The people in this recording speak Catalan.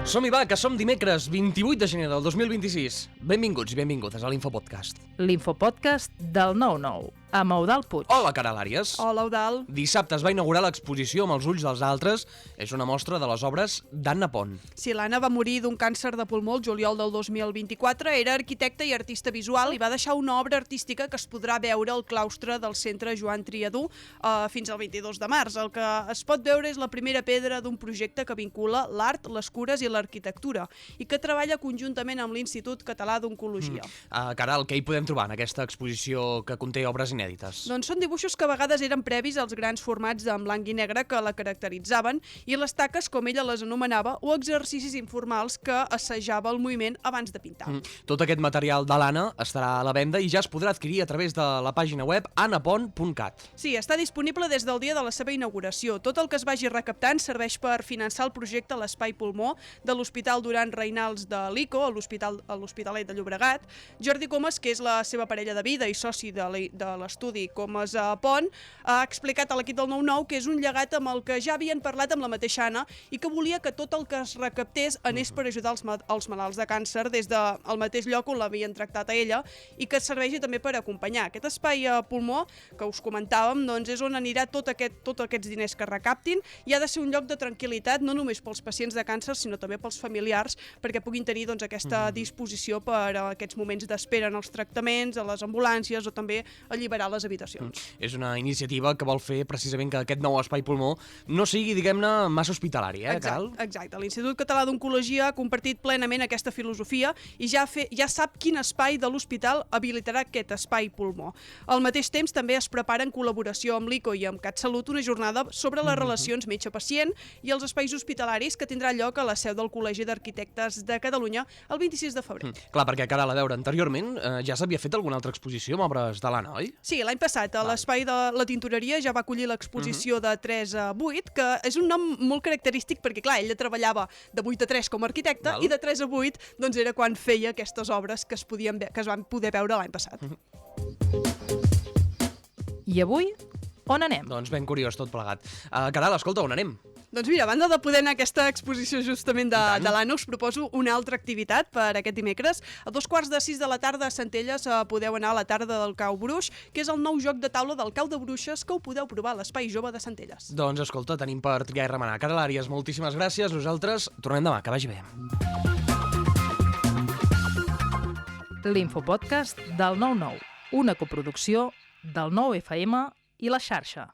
Som-hi, va, que som dimecres 28 de gener del 2026. Benvinguts i benvingudes a l'Infopodcast. L'Infopodcast del 9-9, amb Eudald Puig. Hola, Caral Àries. Hola, Eudald. Dissabte es va inaugurar l'exposició amb els ulls dels altres. És una mostra de les obres d'Anna Pont. Sí, l'Anna va morir d'un càncer de pulmó el juliol del 2024. Era arquitecta i artista visual i va deixar una obra artística que es podrà veure al claustre del Centre Joan Triadú fins al 22 de març. El que es pot veure és la primera pedra d'un projecte que vincula l'art, les cures i l'arquitectura i que treballa conjuntament amb l'Institut Català d'Oncologia. Caral, què hi podem trobar en aquesta exposició que conté obres inèdites? Doncs són dibuixos que a vegades eren previs als grans formats en blanc i negre que la caracteritzaven i les taques, com ella les anomenava, o exercicis informals que assajava el moviment abans de pintar. Tot aquest material de l'Anna estarà a la venda i ja es podrà adquirir a través de la pàgina web annapont.cat. Sí, està disponible des del dia de la seva inauguració. Tot el que es vagi recaptant serveix per finançar el projecte a l'Espai Pulmó de l'Hospital Duran Reynals de l'ICO, a l'Hospitalet de Llobregat. Jordi Comas, que és la seva parella de vida i soci de l'estudi Comas Pont, ha explicat a l'equip del 9-9 que és un llegat amb el que ja havien parlat amb la mateixa Anna i que volia que tot el que es recaptés anés per ajudar els malalts de càncer des del mateix lloc on l'havien tractat a ella i que serveixi també per acompanyar. Aquest espai pulmó que us comentàvem doncs és on anirà tots aquests diners que recaptin i ha de ser un lloc de tranquil·litat no només pels pacients de càncer sinó també pels familiars perquè puguin tenir doncs, aquesta disposició per a aquests moments d'espera en els tractaments, a les ambulàncies o també alliberar les habitacions. És una iniciativa que vol fer precisament que aquest nou espai pulmó no sigui, diguem-ne, massa hospitalari, Cal? Exacte. L'Institut Català d'Oncologia ha compartit plenament aquesta filosofia i ja sap quin espai de l'hospital habilitarà aquest espai pulmó. Al mateix temps també es prepara en col·laboració amb l'ICO i amb CatSalut una jornada sobre les relacions metge-pacient i els espais hospitalaris que tindrà lloc a la seu del Col·legi d'Arquitectes de Catalunya el 26 de febrer. Clar, perquè Caral, a veure, anteriorment ja s'havia fet alguna altra exposició amb obres de l'Anna, oi? Sí, l'any passat a l'espai de la tintoreria ja va acollir l'exposició de 3 a 8, que és un nom molt característic perquè, clar, ella treballava de 8 a 3 com a arquitecta i de 3 a 8 doncs era quan feia aquestes obres que es van poder veure l'any passat. I avui, on anem? Doncs ben curiós tot plegat. Caral, escolta, on anem? Doncs mira, a banda de poder anar a aquesta exposició justament de l'Anna, us proposo una altra activitat per aquest dimecres. A 5:45 de la tarda a Centelles podeu anar a la tarda del Cau Bruix, que és el nou joc de taula del Cau de Bruixes que ho podeu provar a l'Espai Jove de Centelles. Doncs escolta, tenim per triar i remenar. Caral Àries, moltíssimes gràcies. Nosaltres tornem demà, que vagi bé. L'Infopodcast del 9-9, una coproducció del 9FM i La Xarxa.